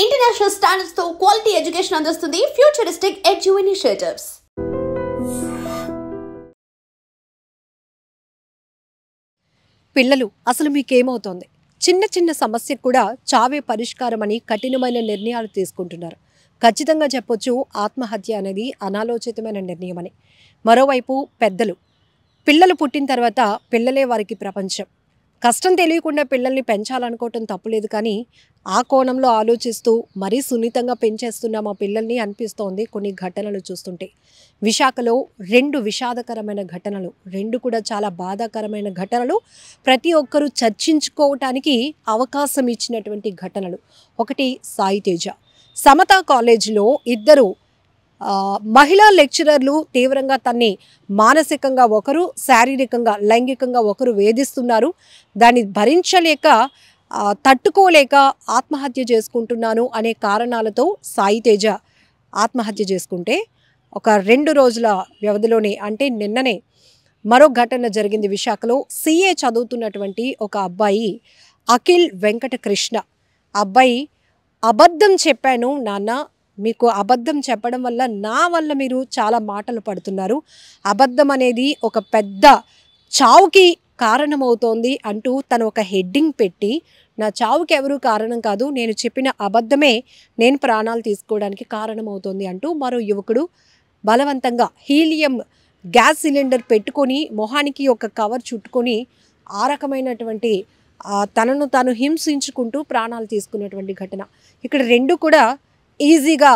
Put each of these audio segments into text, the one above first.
International standards తో quality education అందిస్తుంది futuristic edu initiatives. పిల్లలు అసలు మీకేమవుతోంది? చిన్న చిన్న సమస్యకు కూడా చావే పరిష్కారం అని కఠినమైన నిర్ణయాలు తీసుకుంటున్నారు. ఖచ్చితంగా చెప్పొచ్చు, ఆత్మహత్య అనేది అనాలోచితమైన నిర్ణయం అని. మరోవైపు పిల్లలు పుట్టిన తర్వాత పిల్లలే వారికి ప్రపంచం. కష్టం తెలియకుండా పిల్లల్ని పెంచాలనుకోవటం తప్పులేదు, కానీ ఆ కోణంలో ఆలోచిస్తూ మరీ సున్నితంగా పెంచేస్తున్నాం ఆ పిల్లల్ని అనిపిస్తోంది కొన్ని ఘటనలు చూస్తుంటే. విశాఖలో 2 విషాదకరమైన ఘటనలు, 2 కూడా చాలా బాధాకరమైన ఘటనలు, ప్రతి ఒక్కరూ చర్చించుకోవటానికి అవకాశం ఇచ్చినటువంటి ఘటనలు. ఒకటి సాయి తేజ. సమతా కాలేజీలో 2 మహిళా లెక్చరర్లు తీవ్రంగా తన్ని మానసికంగా ఒకరు, శారీరకంగా లైంగికంగా ఒకరు వేధిస్తున్నారు. దాన్ని భరించలేక తట్టుకోలేక ఆత్మహత్య చేసుకుంటున్నాను అనే కారణాలతో సాయి తేజ ఆత్మహత్య చేసుకుంటే, ఒక 2 రోజుల వ్యవధిలోనే అంటే నిన్ననే మరో ఘటన జరిగింది విశాఖలో. CA చదువుతున్నటువంటి ఒక అబ్బాయి అఖిల్ వెంకటకృష్ణ అబ్బాయి, అబద్ధం చెప్పాను నాన్న, మీకు అబద్ధం చెప్పడం వల్ల నా వల్ల మీరు చాలా మాటలు పడుతున్నారు, అబద్ధం అనేది ఒక పెద్ద చావుకి కారణమవుతోంది అంటూ తను ఒక హెడ్డింగ్ పెట్టి, నా చావుకి ఎవరూ కారణం కాదు, నేను చెప్పిన అబద్ధమే నేను ప్రాణాలు తీసుకోవడానికి కారణమవుతోంది అంటూ మరో యువకుడు బలవంతంగా హీలియం గ్యాస్ సిలిండర్ పెట్టుకొని మొహానికి ఒక కవర్ చుట్టుకొని ఆ రకమైనటువంటి తనను తాను హింసించుకుంటూ ప్రాణాలు తీసుకున్నటువంటి ఘటన. ఇక్కడ 2 కూడా ఈజీగా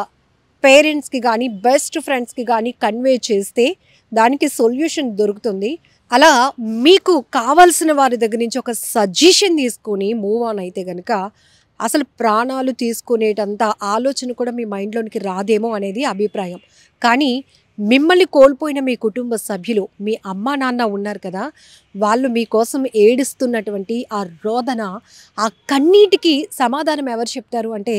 పేరెంట్స్కి కానీ బెస్ట్ ఫ్రెండ్స్కి కానీ కన్వే చేస్తే దానికి సొల్యూషన్ దొరుకుతుంది. అలా మీకు కావాల్సిన వారి దగ్గర నుంచి ఒక సజెషన్ తీసుకొని మూవ్ ఆన్ అయితే కనుక అసలు ప్రాణాలు తీసుకునేటంత ఆలోచన కూడా మీ మైండ్లోనికి రాదేమో అనేది అభిప్రాయం. కానీ మిమ్మల్ని కోల్పోయిన మీ కుటుంబ సభ్యులు, మీ అమ్మ నాన్న ఉన్నారు కదా, వాళ్ళు మీకోసం ఏడుస్తున్నటువంటి ఆ రోదన, ఆ కన్నీటికి సమాధానం ఎవరు చెప్తారు అంటే,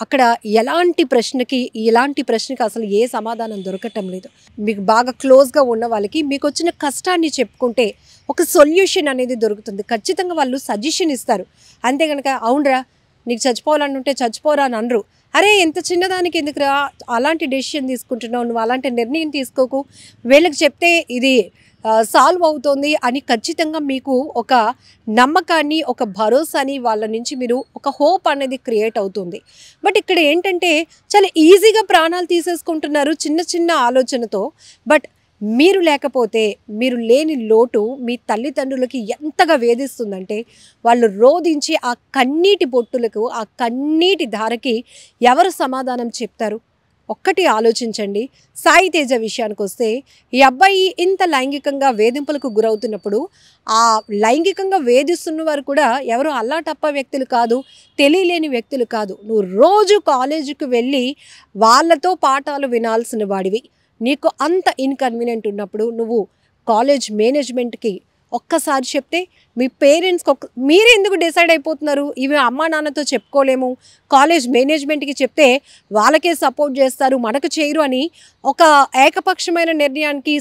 అక్కడ ఇలాంటి ప్రశ్నకి అసలు ఏ సమాధానం దొరకటం లేదు. మీకు బాగా క్లోజ్గా ఉన్న వాళ్ళకి మీకు వచ్చిన కష్టాన్ని చెప్పుకుంటే ఒక సొల్యూషన్ అనేది దొరుకుతుంది. ఖచ్చితంగా వాళ్ళు సజెషన్ ఇస్తారు. అంతే కనుక అవునరా నీకు చచ్చిపోవాలని ఉంటే చచ్చిపోరా అని అనరు. అరే ఎంత చిన్నదానికి ఎందుకురా అలాంటి డెసిషన్ తీసుకుంటున్నావు, నువ్వు అలాంటి నిర్ణయం తీసుకోకు, వీళ్ళకి చెప్తే ఇది సాల్వ్ అవుతుంది అని ఖచ్చితంగా మీకు ఒక నమ్మకాన్ని, ఒక భరోసాని వాళ్ళ నుంచి మీరు ఒక హోప్ అనేది క్రియేట్ అవుతుంది. బట్ ఇక్కడ ఏంటంటే చాలా ఈజీగా ప్రాణాలు తీసేసుకుంటున్నారు చిన్న చిన్న ఆలోచనతో. బట్ మీరు లేకపోతే, మీరు లేని లోటు మీ తల్లిదండ్రులకి ఎంతగా వేధిస్తుందంటే, వాళ్ళు రోధించి ఆ కన్నీటి బొట్టులకు, ఆ కన్నీటి ధారకి ఎవరు సమాధానం చెప్తారు? ఒక్కటి ఆలోచించండి. సాయి తేజ విషయానికి వస్తే, ఈ అబ్బాయి ఇంత లైంగికంగా వేధింపులకు గురవుతున్నప్పుడు ఆ లైంగికంగా వేధిస్తున్న వారు కూడా ఎవరు అల్లాటప్ప వ్యక్తులు కాదు, తెలియలేని వ్యక్తులు కాదు. నువ్వు రోజు కాలేజీకి వెళ్ళి వాళ్ళతో పాఠాలు వినాల్సిన వాడివి. నీకు అంత ఇన్కన్వీనియంట్ ఉన్నప్పుడు నువ్వు కాలేజ్ మేనేజ్మెంట్కి ఒక్కసారి చెప్తే, మీ పేరెంట్స్కి మీరే ఎందుకు డిసైడ్ అయిపోతున్నారు, ఇవి అమ్మా నాన్నతో చెప్పుకోలేము, కాలేజ్ మేనేజ్మెంట్కి చెప్తే వాళ్ళకే సపోర్ట్ చేస్తారు మనకు చేయరు అని ఒక ఏకపక్షమైన నిర్ణయానికి,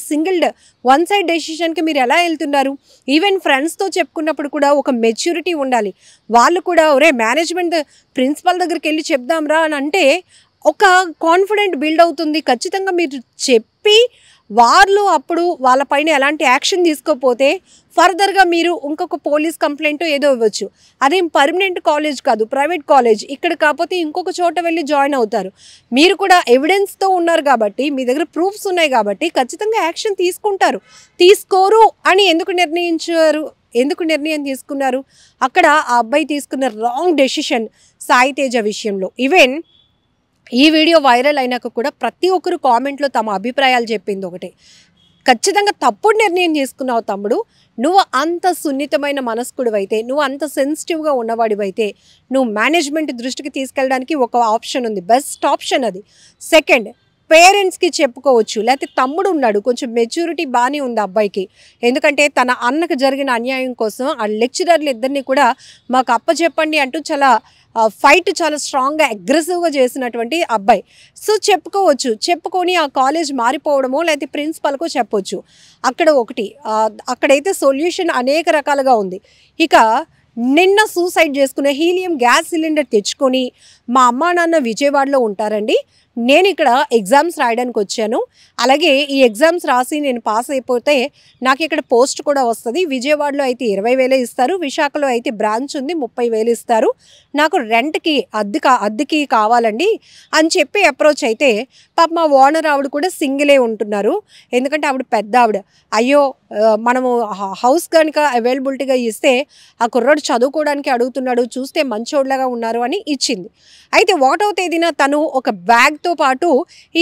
వన్ సైడ్ డెసిషన్కి మీరు ఎలా వెళ్తున్నారు? ఈవెన్ ఫ్రెండ్స్తో చెప్పుకున్నప్పుడు కూడా ఒక మెచ్యూరిటీ ఉండాలి. వాళ్ళు కూడా ఒరే మేనేజ్మెంట్ ప్రిన్సిపల్ దగ్గరికి వెళ్ళి చెప్దాంరా అని అంటే ఒక కాన్ఫిడెంట్ బిల్డ్ అవుతుంది. ఖచ్చితంగా మీరు చెప్పి వాళ్ళు అప్పుడు వాళ్ళపైన ఎలాంటి యాక్షన్ తీసుకోకపోతే ఫర్దర్గా మీరు ఇంకొక పోలీస్ కంప్లైంట్ ఏదో ఇవ్వచ్చు. అదేం పర్మనెంట్ కాలేజ్ కాదు, ప్రైవేట్ కాలేజ్. ఇక్కడ కాకపోతే ఇంకొక చోట వెళ్ళి జాయిన్ అవుతారు. మీరు కూడా ఎవిడెన్స్తో ఉన్నారు కాబట్టి, మీ దగ్గర ప్రూఫ్స్ ఉన్నాయి కాబట్టి ఖచ్చితంగా యాక్షన్ తీసుకుంటారు. తీసుకోరు అని ఎందుకు నిర్ణయం తీసుకున్నారు? అక్కడ ఆ అబ్బాయి తీసుకున్న రాంగ్ డెసిషన్ సాయి తేజ విషయంలో. ఈవెన్ ఈ వీడియో వైరల్ అయినాక కూడా ప్రతి ఒక్కరు కామెంట్లో తమ అభిప్రాయాలు చెప్పింది ఒకటే, ఖచ్చితంగా తప్పుడు నిర్ణయం తీసుకున్నావు తమ్ముడు, నువ్వు అంత సున్నితమైన మనస్కుడివైతే, నువ్వు అంత సెన్సిటివ్గా ఉన్నవాడివైతే నువ్వు మేనేజ్మెంట్ దృష్టికి తీసుకెళ్ళడానికి ఒక ఆప్షన్ ఉంది, బెస్ట్ ఆప్షన్ అది. సెకండ్, పేరెంట్స్కి చెప్పుకోవచ్చు. లేకపోతే తమ్ముడు ఉన్నాడు, కొంచెం మెచ్యూరిటీ బాగానే ఉంది అబ్బాయికి. ఎందుకంటే తన అన్నకు జరిగిన అన్యాయం కోసం ఆ లెక్చరర్లు ఇద్దరిని కూడా మాకు అప్పచెప్పండి అంటూ ఫైట్ చాలా స్ట్రాంగ్గా అగ్రెసివ్గా చేసినటువంటి అబ్బాయి. సో చెప్పుకోవచ్చు, చెప్పుకొని ఆ కాలేజ్ మారిపోవడమో లేకపోతే ప్రిన్సిపల్కో చెప్పొచ్చు. అక్కడైతే సొల్యూషన్ అనేక రకాలుగా ఉంది. ఇక నిన్న సూసైడ్ చేసుకునే హీలియం గ్యాస్ సిలిండర్ తెచ్చుకొని మా అమ్మా నాన్న విజయవాడలో ఉంటారండి, నేను ఇక్కడ ఎగ్జామ్స్ రాయడానికి వచ్చాను, అలాగే ఈ ఎగ్జామ్స్ రాసి నేను పాస్ అయిపోతే నాకు ఇక్కడ పోస్ట్ కూడా వస్తుంది, విజయవాడలో అయితే 20,000 ఇస్తారు, విశాఖలో అయితే బ్రాంచ్ ఉంది 30,000 ఇస్తారు, నాకు రెంట్కి అద్దెకి కావాలండి అని చెప్పి అప్రోచ్ అయితే పాప మా ఓనర్ ఆవిడ కూడా సింగిలే ఉంటున్నారు, ఎందుకంటే ఆవిడ పెద్ద ఆవిడ. అయ్యో మనము హౌస్ కనుక అవైలబిలిటీగా ఇస్తే ఆ కుర్రాడు చదువుకోవడానికి అడుగుతున్నాడు, చూస్తే మంచోడ్లాగా ఉన్నారు అని ఇచ్చింది. అయితే 1వ తేదీన తను ఒక బ్యాగ్తో పాటు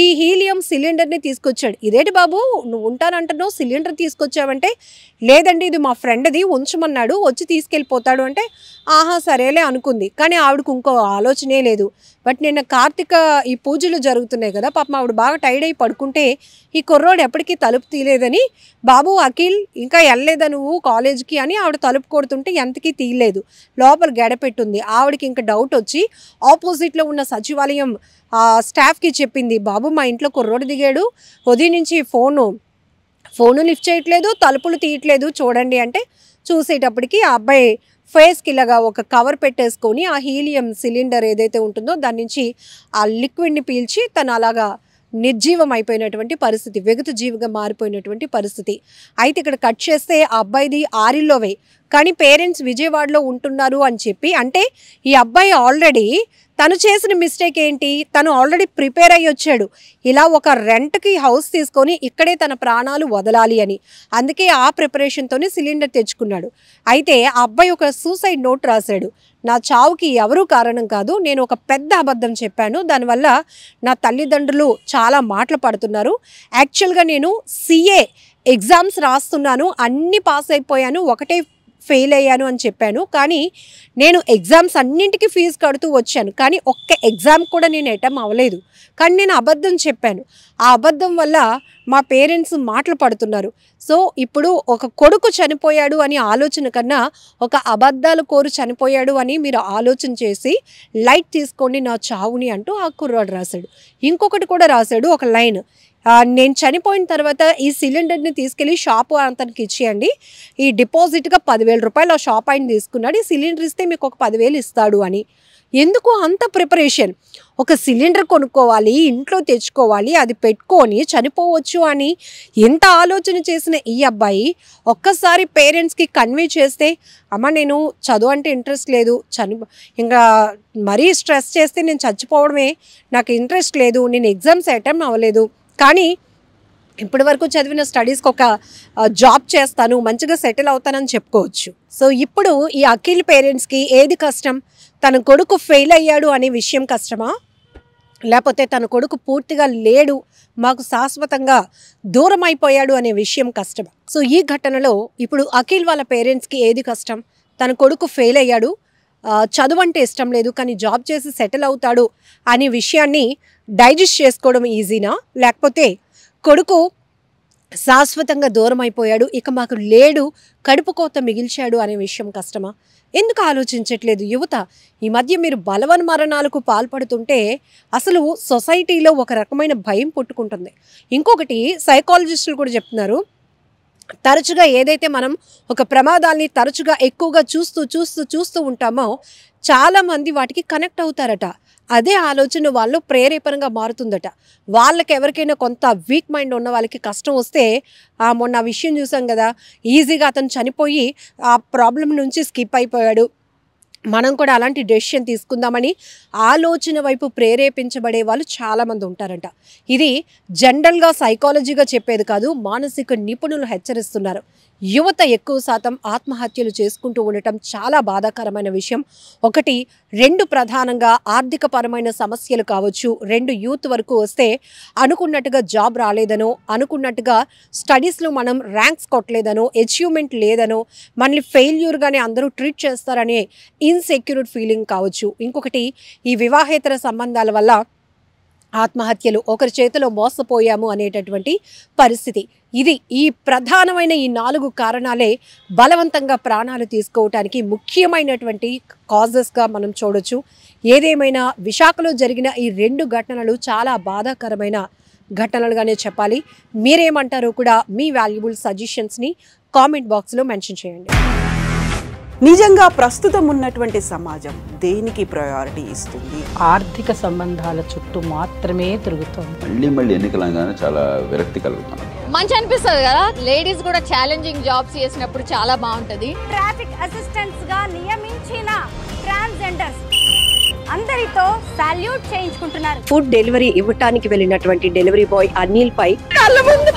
ఈ హీలియం సిలిండర్ని తీసుకొచ్చాడు. ఇదేంటి బాబు నువ్వు ఉంటానంటున్నావు, సిలిండర్ తీసుకొచ్చావంటే, లేదండి ఇది మా ఫ్రెండ్ది ఉంచమన్నాడు, వచ్చి తీసుకెళ్ళిపోతాడు అంటే, ఆహా సరేలే అనుకుంది. కానీ ఆవిడకు ఇంకో ఆలోచనే లేదు. బట్ నిన్న కార్తీక ఈ పూజలు జరుగుతున్నాయి కదా, పాపం ఆవిడ బాగా టైర్డ్ అయి పడుకుంటే ఈ కుర్రోడు ఎప్పటికీ తలుపు తీయలేదని, బాబు అఖిల్ ఇంకా వెళ్ళలేదా నువ్వు కాలేజ్కి అని ఆవిడ తలుపు కొడుతుంటే ఎంతకీ తీయలేదు, లోపల గడపెట్టుంది. ఆవిడకి ఇంకా డౌట్ వచ్చి ఆపోజిట్లో ఉన్న సచివాలయం స్టాఫ్కి చెప్పింది, బాబు మా ఇంట్లో కుర్రోడు దిగాడు, ఉదయం నుంచి ఫోను లిఫ్ట్ చేయట్లేదు, తలుపులు తీయట్లేదు చూడండి అంటే, చూసేటప్పటికి ఆ అబ్బాయి ఫేస్కి ఇలాగా ఒక కవర్ పెట్టేసుకొని ఆ హీలియం సిలిండర్ ఏదైతే ఉంటుందో దాని నుంచి ఆ లిక్విడ్ని పీల్చి తను అలాగా నిర్జీవం అయిపోయినటువంటి పరిస్థితి, వెగుతు జీవిగా మారిపోయినటువంటి పరిస్థితి. అయితే ఇక్కడ కట్ చేస్తే ఆ అబ్బాయిది ఆరిల్లోవే, కానీ పేరెంట్స్ విజయవాడలో ఉంటున్నారు అని చెప్పి, అంటే ఈ అబ్బాయి ఆల్రెడీ తను చేసిన మిస్టేక్ ఏంటి, తను ఆల్రెడీ ప్రిపేర్ అయ్యి వచ్చాడు ఇలా ఒక రెంట్కి హౌస్ తీసుకొని ఇక్కడే తన ప్రాణాలు వదలాలి అని, అందుకే ఆ ప్రిపరేషన్తోనే సిలిండర్ తెచ్చుకున్నాడు. అయితే ఆ అబ్బాయి ఒక సూసైడ్ నోట్ రాశాడు, నా చావుకి ఎవరూ కారణం కాదు, నేను ఒక పెద్ద అబద్ధం చెప్పాను, దానివల్ల నా తల్లిదండ్రులు చాలా మాటలు పడుతున్నారు, యాక్చువల్గా నేను CA ఎగ్జామ్స్ రాస్తున్నాను, అన్నీ పాస్ అయిపోయాను, ఒకటే ఫెయిల్ అయ్యాను అని చెప్పాను, కానీ నేను ఎగ్జామ్స్ అన్నింటికి ఫీజు కడుతూ వచ్చాను, కానీ ఒక్క ఎగ్జామ్ కూడా నేను అటెంప్ట్ అవ్వలేదు, కానీ నేను అబద్ధం చెప్పాను, ఆ అబద్ధం వల్ల మా పేరెంట్స్ మాటలు పడుతున్నారు. సో ఇప్పుడు ఒక కొడుకు చనిపోయాడు అని ఆలోచన కన్నా ఒక అబద్ధాలు కోరు చనిపోయాడు అని మీరు ఆలోచన చేసి లైట్ తీసుకోండి నా చావుని అంటూ ఆ కుర్రాడు రాశాడు. ఇంకొకటి కూడా రాశాడు ఒక లైన్, నేను చనిపోయిన తర్వాత ఈ సిలిండర్ని తీసుకెళ్ళి షాపు అతనికి ఇచ్చేయండి, ఈ డిపాజిట్గా 10,000 రూపాయలు ఆ షాప్ ఆయన తీసుకున్నాడు, ఈ సిలిండర్ ఇస్తే మీకు ఒక 10,000 ఇస్తాడు అని. ఎందుకు అంత ప్రిపరేషన్, ఒక సిలిండర్ కొనుక్కోవాలి, ఇంట్లో తెచ్చుకోవాలి, అది పెట్టుకొని చనిపోవచ్చు అని ఎంత ఆలోచన చేసిన ఈ అబ్బాయి ఒక్కసారి పేరెంట్స్కి కన్వే చేస్తే, అమ్మ నేను చదువు అంటే ఇంట్రెస్ట్ లేదు, ఇంకా మరీ స్ట్రెస్ చేస్తే నేను చచ్చిపోవడమే నాకు ఇంట్రెస్ట్ లేదు, నేను ఎగ్జామ్స్ అటెంప్ట్ అవ్వలేదు, కానీ ఇప్పటి వరకు చదివిన స్టడీస్కి ఒక జాబ్ చేస్తాను, మంచిగా సెటిల్ అవుతానని చెప్పుకోవచ్చు. సో ఇప్పుడు ఈ అఖిల్ పేరెంట్స్కి ఏది కష్టం, తన కొడుకు ఫెయిల్ అయ్యాడు అనే విషయం కష్టమా, లేకపోతే తన కొడుకు పూర్తిగా లేడు మాకు శాశ్వతంగా దూరం అయిపోయాడు అనే విషయం కష్టమా? సో ఈ ఘటనలో ఇప్పుడు అఖిల్ వాళ్ళ పేరెంట్స్కి ఏది కష్టం, తన కొడుకు ఫెయిల్ అయ్యాడు, చదువు అంటే ఇష్టం లేదు కానీ జాబ్ చేసి సెటిల్ అవుతాడు అనే విషయాన్ని డైజెస్ట్ చేసుకోవడం ఈజీనా, లేకపోతే కొడుకు శాశ్వతంగా దూరం అయిపోయాడు ఇక మాకు లేడు కడుపు కోత మిగిల్చాడు అనే విషయం కష్టమా? ఎందుకు ఆలోచించట్లేదు యువత? ఈ మధ్య మీరు బలవన్మరణాలకు పాల్పడుతుంటే అసలు సొసైటీలో ఒక రకమైన భయం పుట్టుకుంటుంది. ఇంకొకటి సైకాలజిస్టులు కూడా చెప్తున్నారు, తరచుగా ఏదైతే మనం ఒక ప్రమాదాల్ని తరచుగా ఎక్కువగా చూస్తూ ఉంటామో చాలామంది వాటికి కనెక్ట్ అవుతారట. అదే ఆలోచన వాళ్ళు ప్రేరేపణగా మారుతుందట. వాళ్ళకి ఎవరికైనా కొంత వీక్ మైండ్ ఉన్న వాళ్ళకి కష్టం వస్తే మొన్న ఆ విషయం చూసాం కదా, ఈజీగా అతను చనిపోయి ఆ ప్రాబ్లం నుంచి స్కిప్ అయిపోయాడు, మనం కూడా అలాంటి డెసిషన్ తీసుకుందామని ఆలోచన వైపు ప్రేరేపించబడే వాళ్ళు చాలామంది ఉంటారంట. ఇది జనరల్గా సైకాలజీగా చెప్పేది కాదు, మానసిక నిపుణులు హెచ్చరిస్తున్నారు. యువత ఎక్కువ శాతం ఆత్మహత్యలు చేసుకుంటూ ఉండటం చాలా బాధాకరమైన విషయం. ఒకటి, రెండు ప్రధానంగా ఆర్థికపరమైన సమస్యలు కావచ్చు. రెండు, యూత్ వరకు వస్తే అనుకున్నట్టుగా జాబ్ రాలేదనో, అనుకున్నట్టుగా స్టడీస్లో మనం ర్యాంక్స్ కొట్టలేదనో, అచీవ్మెంట్ లేదనో, మనల్ని ఫెయిల్యూర్గానే అందరూ ట్రీట్ చేస్తారనే ఇన్సెక్యూర్డ్ ఫీలింగ్ కావచ్చు. ఇంకొకటి, ఈ వివాహేతర సంబంధాల వల్ల ఆత్మహత్యలు, ఒకరి చేతిలో మోసపోయాము అనేటటువంటి పరిస్థితి. ఇది ఈ ప్రధానమైన ఈ 4 కారణాలే బలవంతంగా ప్రాణాలు తీసుకోవటానికి ముఖ్యమైనటువంటి కాజెస్గా మనం చూడొచ్చు. ఏదేమైనా విశాఖలో జరిగిన ఈ 2 ఘటనలు చాలా బాధాకరమైన ఘటనలుగానే చెప్పాలి. మీరేమంటారో కూడా మీ వాల్యుబుల్ సజెషన్స్ని కామెంట్ బాక్స్లో మెన్షన్ చేయండి. నిజంగా ప్రస్తుతం ఉన్నటువంటి సమాజం దేనికి ప్రయారిటీ ఇస్తుంది? ఆర్థిక సంబంధాల చుట్టూ మాత్రమే తిరుగుతోంది. మళ్ళీ ఎన్నికలంగానే చాలా విరక్తి కలుగుతున్నాం. మంచి అనిపిస్తుంది కదా, లేడీస్ కూడా ఛాలెంజింగ్ జాబ్స్ చేసినప్పుడు చాలా బాగుంటది. ట్రాఫిక్ అసిస్టెంట్స్ గా నియమించిన ట్రాన్స్జెండర్స్ అందరితో సాల్యూట్ చేయించుకుంటున్నారు. ఫుడ్ డెలివరీ ఇవ్వటానికి వెళ్ళినటువంటి డెలివరీ బాయ్ అనిల్ పై కళ్ళ ముందు